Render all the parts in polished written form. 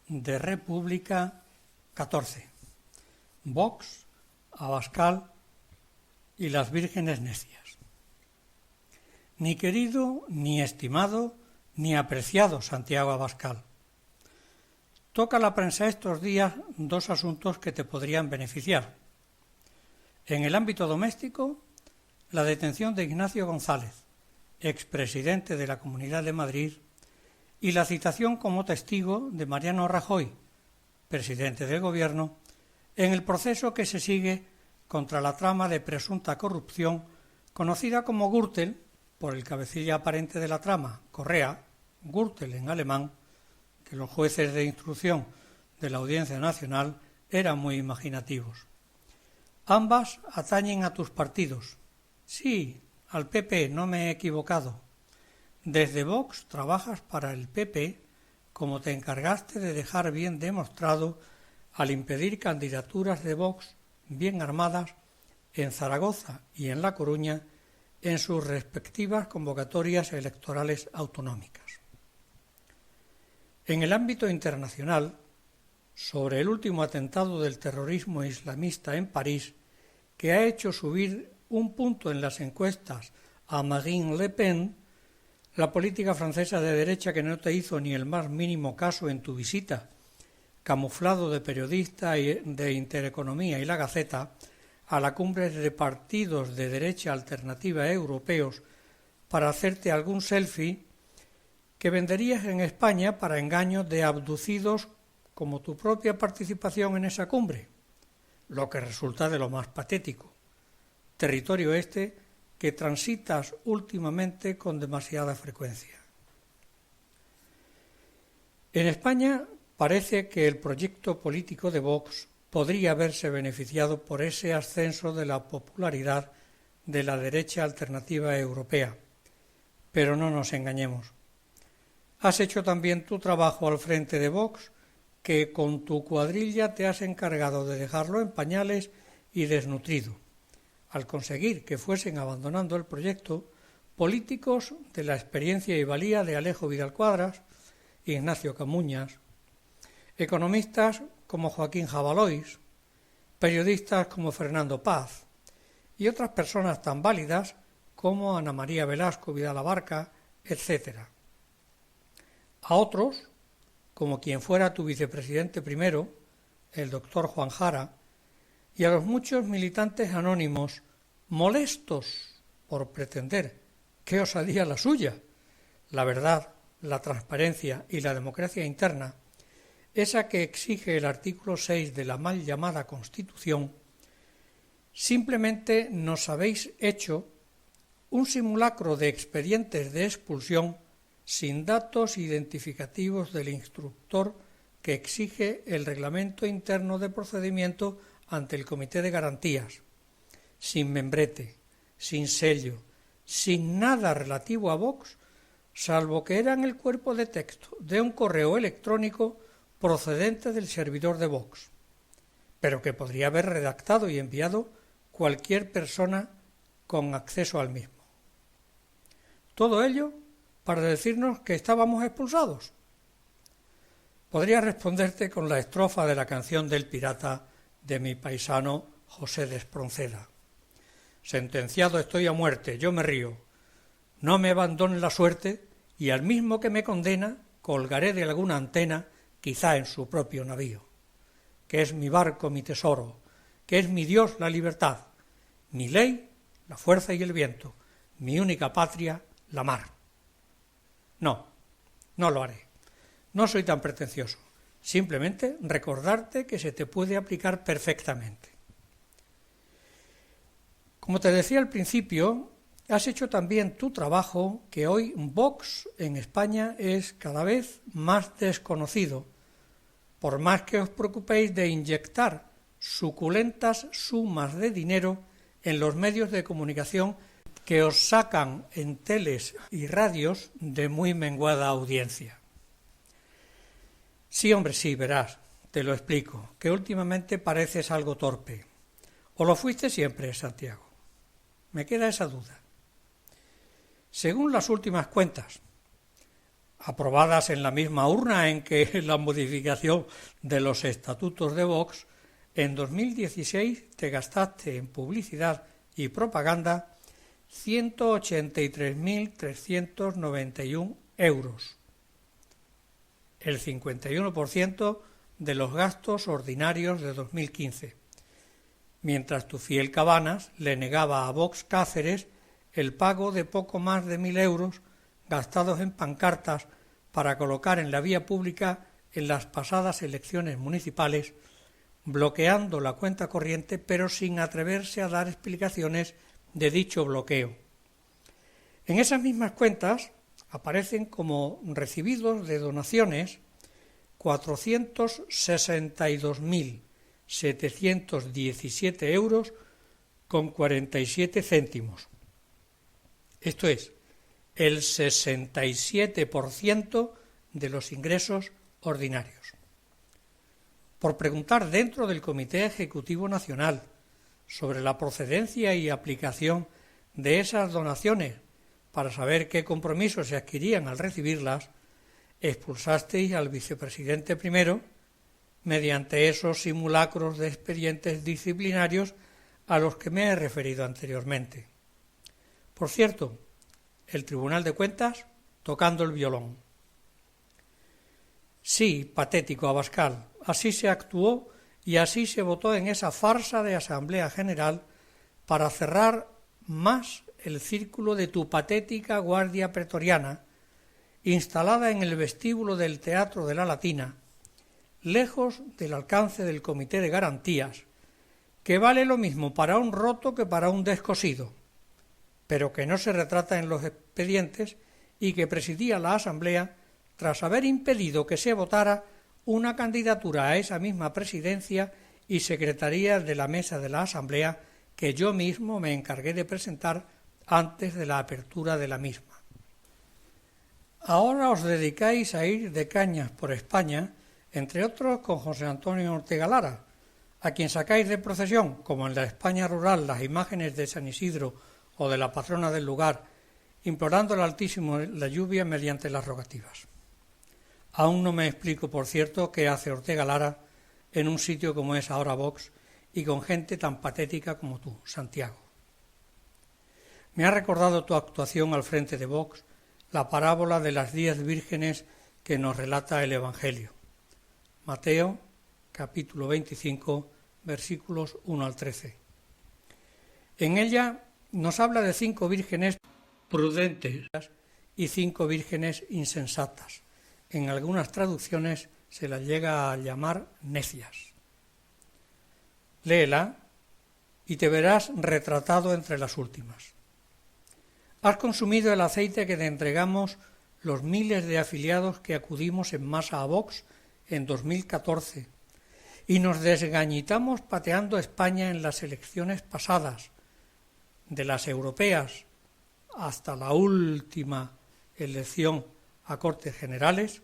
de República 14. Vox, Abascal y las vírgenes necias. Ni querido, ni estimado, ni apreciado Santiago Abascal. Toca la prensa estos días dos asuntos que te podrían beneficiar. En el ámbito doméstico, la detención de Ignacio González, expresidente de la Comunidad de Madrid, y la citación como testigo de Mariano Rajoy, presidente del Gobierno, en el proceso que se sigue contra la trama de presunta corrupción conocida como Gürtel, por el cabecilla aparente de la trama, Correa, Gürtel en alemán, que los jueces de instrucción de la Audiencia Nacional eran muy imaginativos. Ambas atañen a tus partidos. Sí, al PP, no me he equivocado. Desde Vox trabajas para el PP, como te encargaste de dejar bien demostrado al impedir candidaturas de Vox bien armadas en Zaragoza y en La Coruña en sus respectivas convocatorias electorales autonómicas. En el ámbito internacional, sobre el último atentado del terrorismo islamista en París, que ha hecho subir un punto en las encuestas a Marine Le Pen, la política francesa de derecha que no te hizo ni el más mínimo caso en tu visita, camuflado de periodista de Intereconomía y La Gaceta, a la cumbre de partidos de derecha alternativa europeos para hacerte algún selfie que venderías en España para engaños de abducidos como tu propia participación en esa cumbre, lo que resulta de lo más patético. Territorio este que transitas últimamente con demasiada frecuencia. En España parece que el proyecto político de Vox podría haberse beneficiado por ese ascenso de la popularidad de la derecha alternativa europea, pero no nos engañemos. Has hecho también tu trabajo al frente de Vox, que con tu cuadrilla te has encargado de dejarlo en pañales y desnutrido, al conseguir que fuesen abandonando el proyecto políticos de la experiencia y valía de Alejo Vidal Cuadras, Ignacio Camuñas, economistas como Joaquín Jabalois, periodistas como Fernando Paz y otras personas tan válidas como Ana María Velasco Vidal Abarca, etc. A otros, como quien fuera tu vicepresidente primero, el doctor Juan Jara, y a los muchos militantes anónimos molestos por pretender, qué osadía la suya, la verdad, la transparencia y la democracia interna, esa que exige el artículo 6 de la mal llamada Constitución, simplemente nos habéis hecho un simulacro de expedientes de expulsión sin datos identificativos del instructor que exige el reglamento interno de procedimiento ante el Comité de Garantías, sin membrete, sin sello, sin nada relativo a Vox, salvo que eran el cuerpo de texto de un correo electrónico procedente del servidor de Vox, pero que podría haber redactado y enviado cualquier persona con acceso al mismo. Todo ello para decirnos que estábamos expulsados. Podría responderte con la estrofa de la canción del pirata de mi paisano José de Espronceda. Sentenciado estoy a muerte, yo me río. No me abandone la suerte y al mismo que me condena colgaré de alguna antena, quizá en su propio navío. Que es mi barco mi tesoro, que es mi Dios la libertad, mi ley la fuerza y el viento, mi única patria la mar. No, no lo haré. No soy tan pretencioso. Simplemente recordarte que se te puede aplicar perfectamente. Como te decía al principio, has hecho también tu trabajo, que hoy Vox en España es cada vez más desconocido, por más que os preocupéis de inyectar suculentas sumas de dinero en los medios de comunicación que os sacan en teles y radios de muy menguada audiencia. Sí, hombre, sí, verás, te lo explico, que últimamente pareces algo torpe. ¿O lo fuiste siempre, Santiago? Me queda esa duda. Según las últimas cuentas, aprobadas en la misma urna en que la modificación de los estatutos de Vox, en 2016 te gastaste en publicidad y propaganda 183.391 euros, el 51% de los gastos ordinarios de 2015, mientras tu fiel Cabanas le negaba a Vox Cáceres el pago de poco más de 1.000 euros gastados en pancartas para colocar en la vía pública en las pasadas elecciones municipales, bloqueando la cuenta corriente pero sin atreverse a dar explicaciones de dicho bloqueo. En esas mismas cuentas aparecen como recibidos de donaciones 462.717 euros con 47 céntimos. Esto es, el 67% de los ingresos ordinarios. Por preguntar dentro del Comité Ejecutivo Nacional sobre la procedencia y aplicación de esas donaciones para saber qué compromisos se adquirían al recibirlas, expulsasteis al vicepresidente primero mediante esos simulacros de expedientes disciplinarios a los que me he referido anteriormente. Por cierto, el Tribunal de Cuentas tocando el violón. Sí, patético Abascal, así se actuó y así se votó en esa farsa de Asamblea General para cerrar más el círculo de tu patética guardia pretoriana, instalada en el vestíbulo del Teatro de la Latina, lejos del alcance del Comité de Garantías, que vale lo mismo para un roto que para un descosido, pero que no se retrata en los expedientes y que presidía la Asamblea tras haber impedido que se votara una candidatura a esa misma presidencia y secretaría de la mesa de la Asamblea que yo mismo me encargué de presentar antes de la apertura de la misma. Ahora os dedicáis a ir de cañas por España, entre otros con José Antonio Ortega Lara, a quien sacáis de procesión, como en la España rural, las imágenes de San Isidro o de la patrona del lugar, implorando al Altísimo la lluvia mediante las rogativas. Aún no me explico, por cierto, qué hace Ortega Lara en un sitio como es ahora Vox y con gente tan patética como tú, Santiago. Me ha recordado tu actuación al frente de Vox la parábola de las 10 vírgenes que nos relata el Evangelio. Mateo, capítulo 25, versículos 1 al 13. En ella nos habla de 5 vírgenes prudentes y 5 vírgenes insensatas. En algunas traducciones se las llega a llamar necias. Léela y te verás retratado entre las últimas. Has consumido el aceite que te entregamos los miles de afiliados que acudimos en masa a Vox en 2014 y nos desgañitamos pateando España en las elecciones pasadas, de las europeas hasta la última elección a Cortes Generales,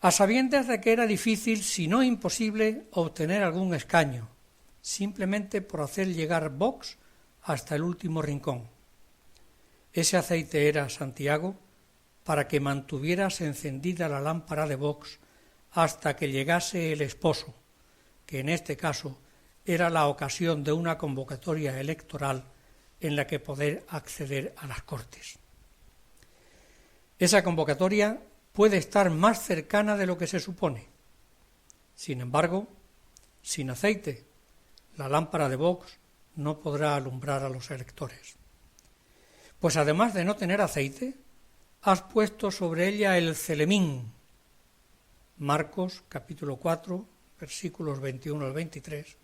a sabiendas de que era difícil, si no imposible, obtener algún escaño, simplemente por hacer llegar Vox hasta el último rincón. Ese aceite era, Santiago, para que mantuvieras encendida la lámpara de Vox hasta que llegase el esposo, que en este caso era la ocasión de una convocatoria electoral en la que poder acceder a las Cortes. Esa convocatoria puede estar más cercana de lo que se supone. Sin embargo, sin aceite, la lámpara de Vox no podrá alumbrar a los electores. Pues además de no tener aceite, has puesto sobre ella el celemín. Marcos, capítulo 4, versículos 21 al 23,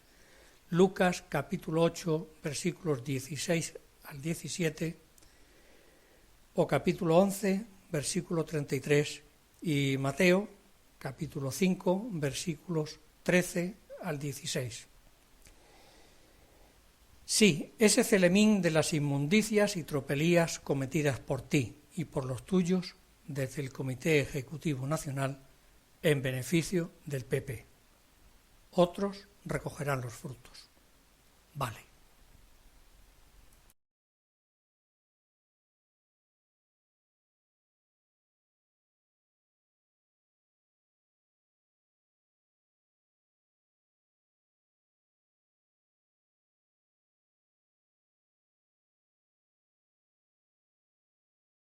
Lucas, capítulo 8, versículos 16 al 17, o capítulo 11, versículo 33, y Mateo, capítulo 5, versículos 13 al 16. Sí, ese celemín de las inmundicias y tropelías cometidas por ti y por los tuyos desde el Comité Ejecutivo Nacional en beneficio del PP. Otros recogerán los frutos. Vale.